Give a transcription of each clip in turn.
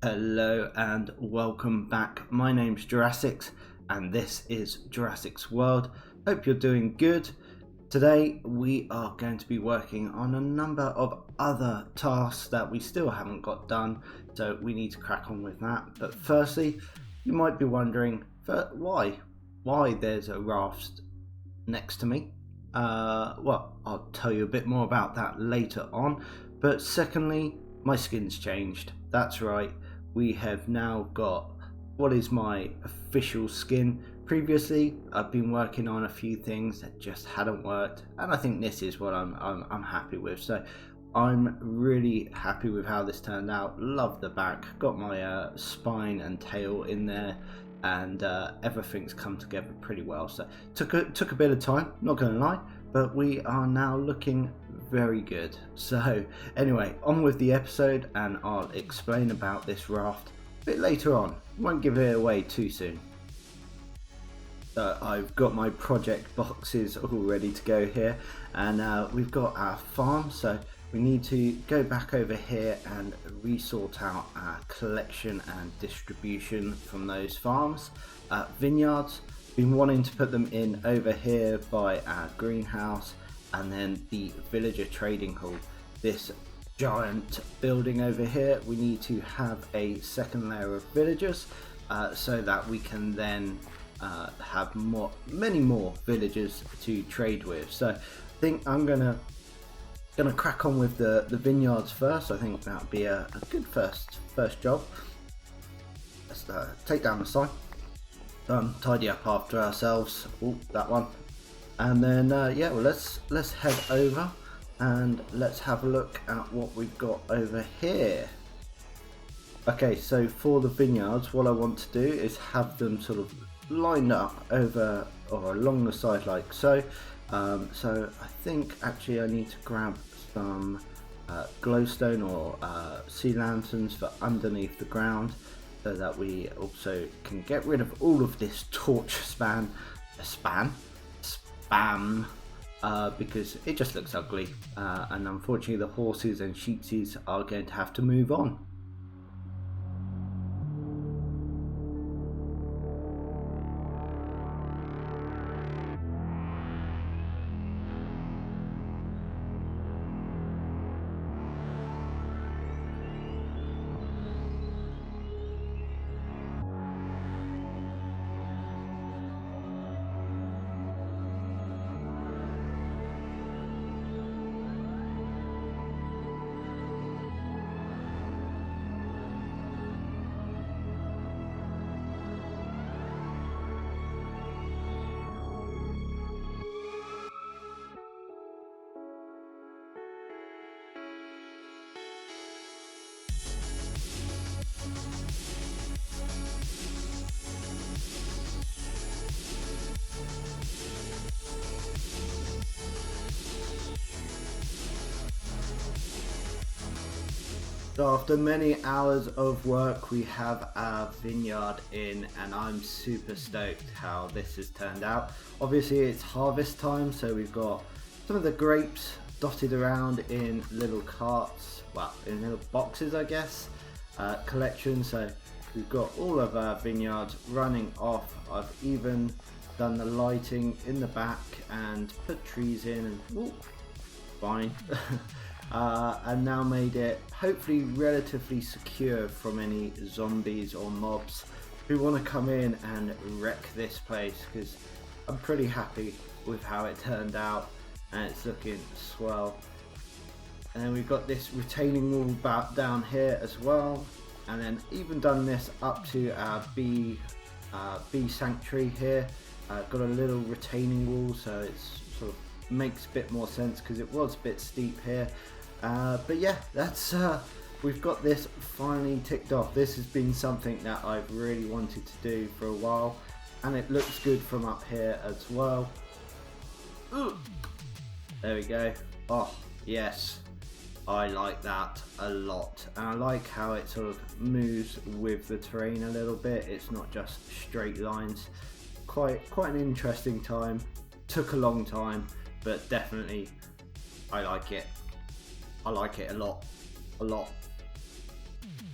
Hello and welcome back. My name's Juras6x and this is Juras6x World. Hope you're doing good. Today we are going to be working on a number of other tasks that we still haven't got done, so we need to crack on with that. But firstly, you might be wondering why there's a raft next to me. Well, I'll tell you a bit more about that later on. But secondly, my skin's changed. That's right. We have now got what is my official skin. Previously, I've been working on a few things that just hadn't worked, and I think this is what I'm happy with. So I'm really happy with how this turned out. Love the back. Got my spine and tail in there, and everything's come together pretty well. So took a bit of time, not gonna lie, but we are now looking very good. So anyway, on with the episode, and I'll explain about this raft a bit later on. Won't give it away too soon. I've got my project boxes all ready to go here, and we've got our farm, so we need to go back over here and resort out our collection and distribution from those farms. Vineyards, been wanting to put them in over here by our greenhouse, and then the villager trading hall. This giant building over here, we need to have a second layer of villagers so that we can then have many more villagers to trade with. So I think I'm gonna crack on with the vineyards first. I think that'll be a good first job. Let's take down the sign. Tidy up after ourselves. Oh, that one. And then yeah, well, let's head over and let's have a look at what we've got over here. Okay, so for the vineyards, what I want to do is have them sort of lined up over or along the side like so. So I think actually I need to grab some glowstone or sea lanterns for underneath the ground, so that we also can get rid of all of this torch spam, because it just looks ugly, and unfortunately the horses and sheetsies are going to have to move on. So after many hours of work, we have our vineyard in, and I'm super stoked how this has turned out. Obviously it's harvest time, so we've got some of the grapes dotted around in little carts, well, in little boxes I guess, collection. So we've got all of our vineyards running off. I've even done the lighting in the back and put trees in, and ooh, fine. And now made it hopefully relatively secure from any zombies or mobs who want to come in and wreck this place, because I'm pretty happy with how it turned out and it's looking swell. And then we've got this retaining wall down here as well, and then even done this up to our bee sanctuary here. Got a little retaining wall, so it's sort of makes a bit more sense because it was a bit steep here. But yeah, that's we've got this finally ticked off. This has been something that I've really wanted to do for a while, and it looks good from up here as well. Ooh. There we go. Oh yes, I like that a lot, and I like how it sort of moves with the terrain a little bit. It's not just straight lines. Quite an interesting time. Took a long time, but definitely I like it. I like it a lot.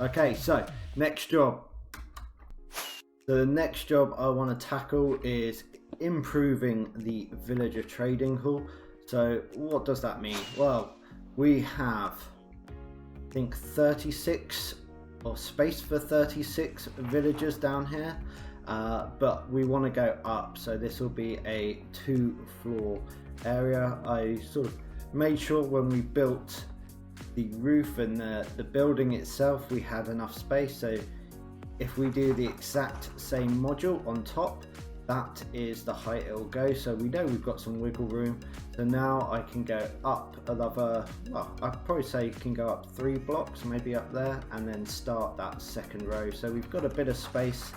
Okay, so next job. So the next job I want to tackle is improving the villager trading hall. So what does that mean? Well, we have, I think, 36 or space for 36 villagers down here, but we want to go up, so this will be a 2-floor area. I sort of made sure when we built the roof and the building itself we had enough space, so if we do the exact same module on top, that is the height it will go. So we know we've got some wiggle room. So now I can go up another, well, I'd probably say you can go up 3 blocks, maybe up there, and then start that second row. So we've got a bit of space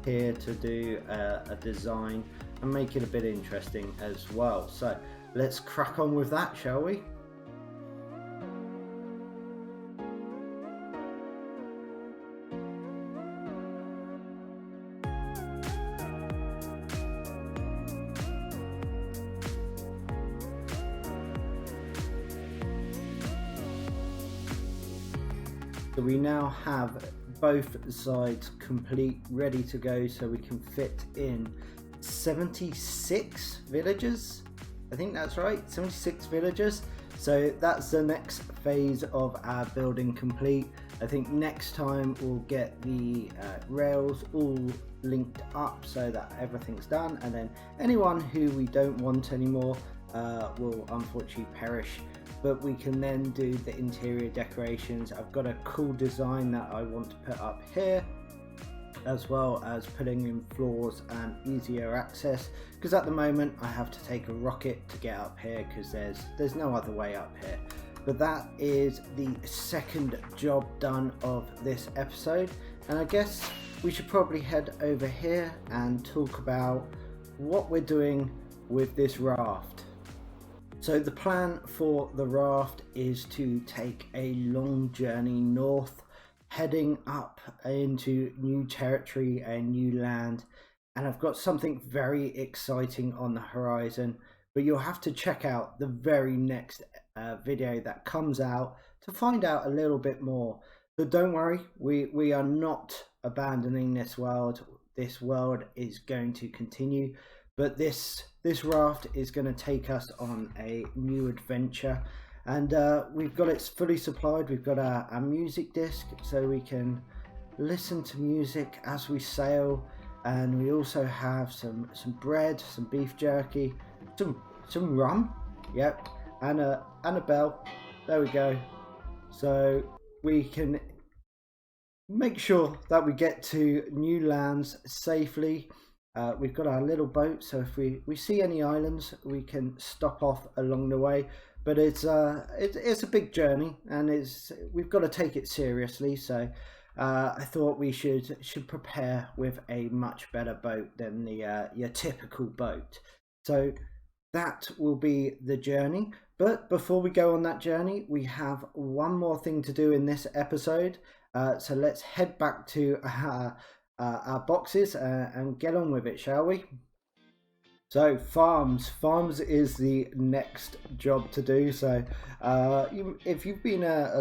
here to do a design and make it a bit interesting as well. So let's crack on with that, shall we? So we now have both sides complete, ready to go, so we can fit in 76 villagers. I think that's right, 76 villagers. So that's the next phase of our building complete. I think next time we'll get the rails all linked up so that everything's done, and then anyone who we don't want anymore will unfortunately perish. But we can then do the interior decorations. I've got a cool design that I want to put up here, as well as putting in floors and easier access, because at the moment I have to take a rocket to get up here because there's no other way up here. But that is the second job done of this episode, and I guess we should probably head over here and talk about what we're doing with this raft. So the plan for the raft is to take a long journey north, heading up into new territory and new land. And I've got something very exciting on the horizon, but you'll have to check out the very next video that comes out to find out a little bit more. But don't worry, we are not abandoning this world. This world is going to continue. But this raft is going to take us on a new adventure, and we've got it fully supplied. We've got our music disc, so we can listen to music as we sail, and we also have some bread, some beef jerky, some rum, yep, and a bell. There we go. So we can make sure that we get to new lands safely. We've got our little boat, so if we see any islands, we can stop off along the way. But it's a big journey, and we've got to take it seriously. So I thought we should prepare with a much better boat than your typical boat. So that will be the journey. But before we go on that journey, we have one more thing to do in this episode. So let's head back to our boxes and get on with it, shall we? So farms is the next job to do. So if you've been a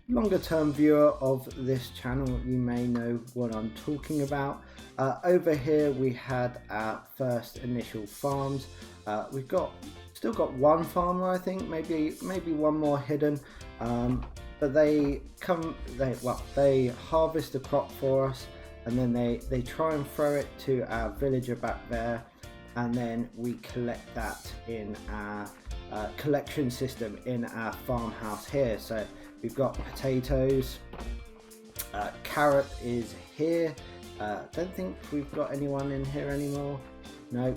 longer term viewer of this channel, you may know what I'm talking about. Over here we had our first initial farms. We've still got one farmer, I think, maybe one more hidden, but they harvest the crop for us, and then they try and throw it to our villager back there, and then we collect that in our collection system in our farmhouse here. So we've got potatoes, carrot is here. Don't think we've got anyone in here anymore. No,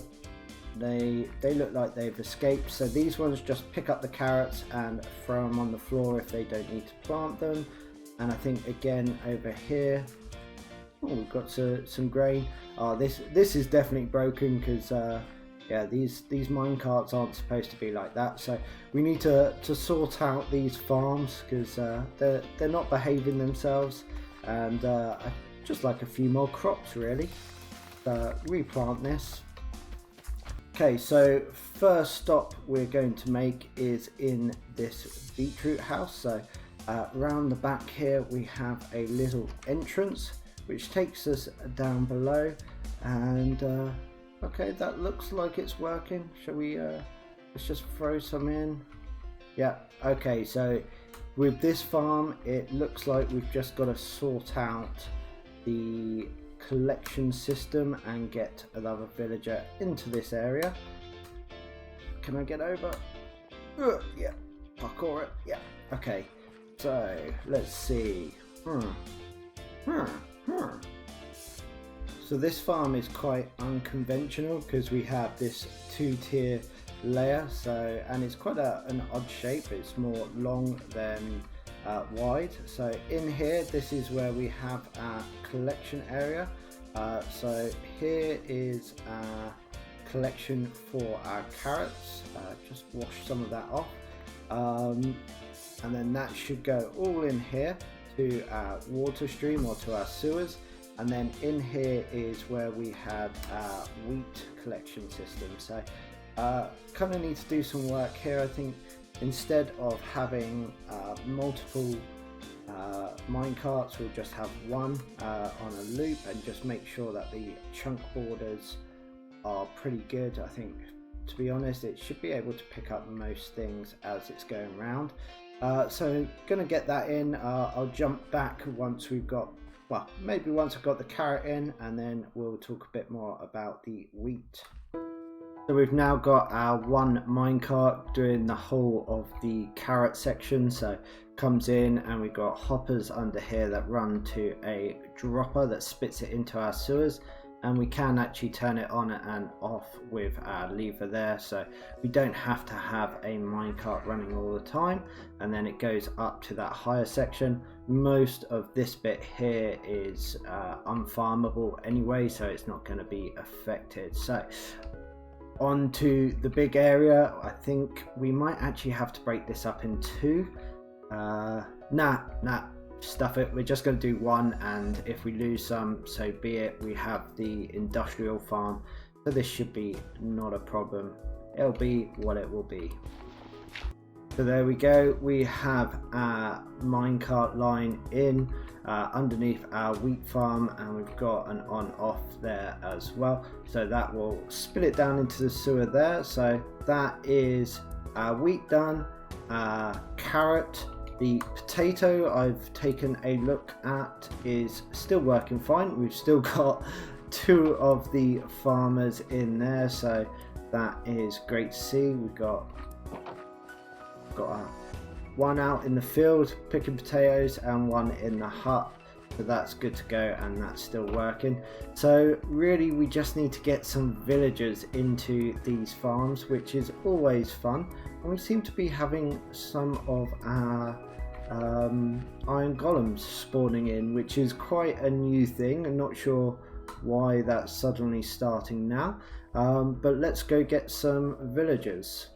they look like they've escaped. So these ones just pick up the carrots and throw them on the floor if they don't need to plant them. And I think again over here, oh, we've got some grain. Oh, this is definitely broken because yeah, these mine carts aren't supposed to be like that. So we need to sort out these farms because they're not behaving themselves, and just like a few more crops really. Replant this. Okay, so first stop we're going to make is in this beetroot house. So Round the back here we have a little entrance which takes us down below, and okay, that looks like it's working. Shall we let's just throw some in. Yeah, okay, so with this farm it looks like we've just got to sort out the collection system and get another villager into this area. Can I get over? Yeah, parkour it. Yeah, okay. So let's see. So this farm is quite unconventional because we have this 2-tier layer, so, and it's quite an odd shape. It's more long than wide. So in here, this is where we have our collection area. So here is our collection for our carrots. Just wash some of that off, and then that should go all in here to our water stream or to our sewers. And then in here is where we have our wheat collection system. So kind of need to do some work here. I think instead of having multiple minecarts, we'll just have one on a loop and just make sure that the chunk borders are pretty good. I think, to be honest, it should be able to pick up most things as it's going around. So gonna get that in. I'll jump back once we've got, well, maybe once I've got the carrot in, and then we'll talk a bit more about the wheat. So we've now got our one minecart doing the whole of the carrot section. So comes in, and we've got hoppers under here that run to a dropper that spits it into our sewers, and we can actually turn it on and off with our lever there, so we don't have to have a minecart running all the time. And then it goes up to that higher section. Most of this bit here is unfarmable anyway, so it's not going to be affected. So onto the big area. I think we might actually have to break this up in two. Nah, stuff it. We're just going to do one, and if we lose some, so be it. We have the industrial farm, so this should be not a problem. It'll be what it will be. So there we go. We have our minecart line in underneath our wheat farm, and we've got an on-off there as well. So that will spit it down into the sewer there. So that is our wheat done. Carrot. The potato I've taken a look at is still working fine. We've still got two of the farmers in there, so that is great to see. We've got one out in the field picking potatoes and one in the hut, so that's good to go, and that's still working. So really we just need to get some villagers into these farms, which is always fun, and we seem to be having some of our iron golems spawning in, which is quite a new thing. I'm not sure why that's suddenly starting now, but let's go get some villagers.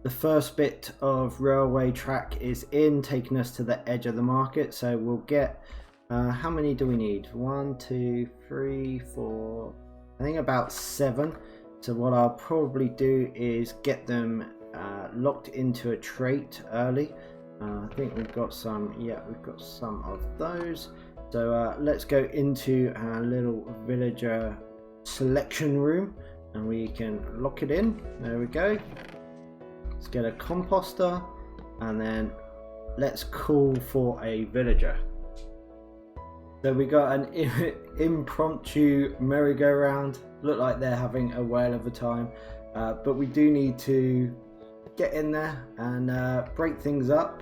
The first bit of railway track is in, taking us to the edge of the market. So we'll get how many do we need? 1, 2, 3, 4, I think about 7. So what I'll probably do is get them locked into a trait early. I think we've got some, yeah, we've got some of those. So let's go into our little villager selection room, and we can lock it in. There we go. Let's get a composter, and then let's call for a villager. So we got an impromptu merry-go-round. Look like they're having a whale of a time, but we do need to get in there and break things up,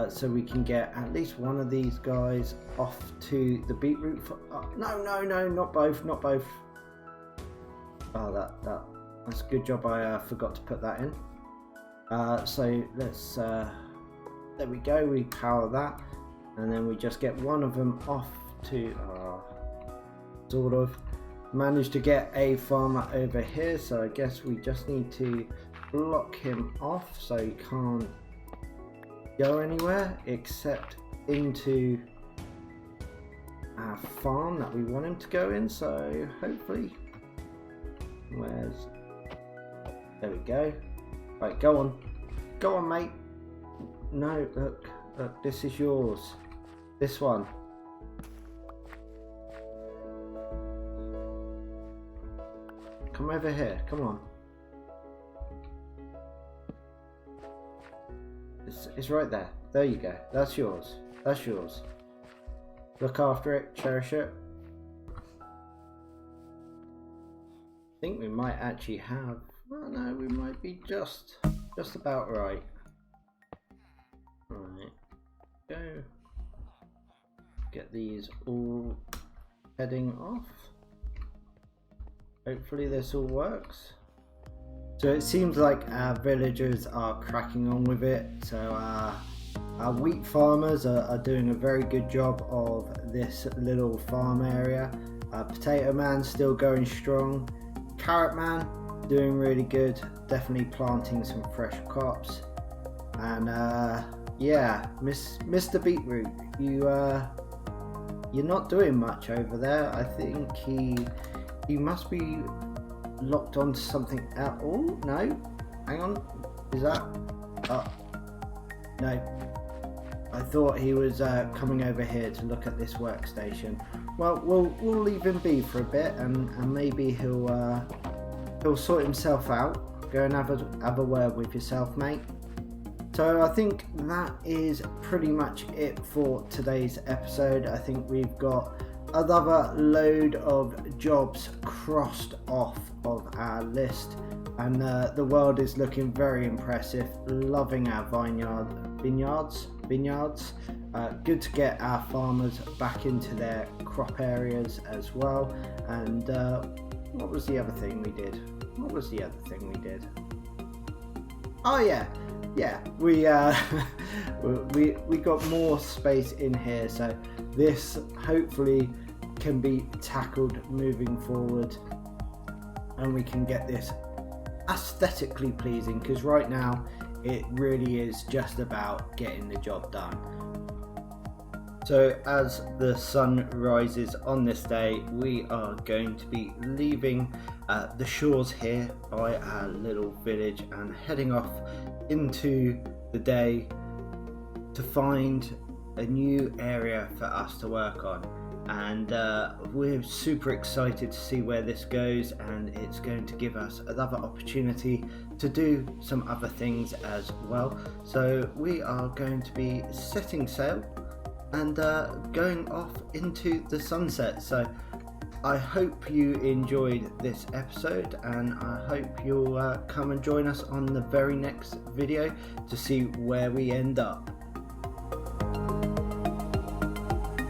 so we can get at least one of these guys off to the beetroot. No, not both. Oh, that's a good job. I forgot to put that in. So let's there we go. We power that, and then we just get one of them off to sort of manage to get a farmer over here. So I guess we just need to block him off so he can't go anywhere except into our farm that we want him to go in. So hopefully, there we go. Right, go on mate, no, look, this is yours. This one. Come over here, come on. It's right there. There you go. That's yours. That's yours. Look after it, cherish it. I think we might actually have, well, no, we might be just about right. Right, go. Get these all heading off. Hopefully this all works. So it seems like our villagers are cracking on with it. So our wheat farmers are doing a very good job of this little farm area. Potato man's still going strong. Carrot man doing really good. Definitely planting some fresh crops. And yeah, Mr. Beetroot, you're not doing much over there. I think he must be locked onto something else. Oh no, hang on, is that? Oh no, I thought he was coming over here to look at this workstation. Well, we'll leave him be for a bit, and maybe he'll sort himself out. Go and have a word with yourself, mate. So I think that is pretty much it for today's episode. I think we've got another load of jobs crossed off of our list, and the world is looking very impressive. Loving our vineyards. Good to get our farmers back into their crop areas as well. And what was the other thing we did? Oh yeah, we got more space in here, so this hopefully can be tackled moving forward, and we can get this aesthetically pleasing, because right now it really is just about getting the job done. So as the sun rises on this day, we are going to be leaving the shores here by our little village and heading off into the day to find a new area for us to work on. And we're super excited to see where this goes, and it's going to give us another opportunity to do some other things as well. So we are going to be setting sail and going off into the sunset. So I hope you enjoyed this episode, and I hope you'll come and join us on the very next video to see where we end up.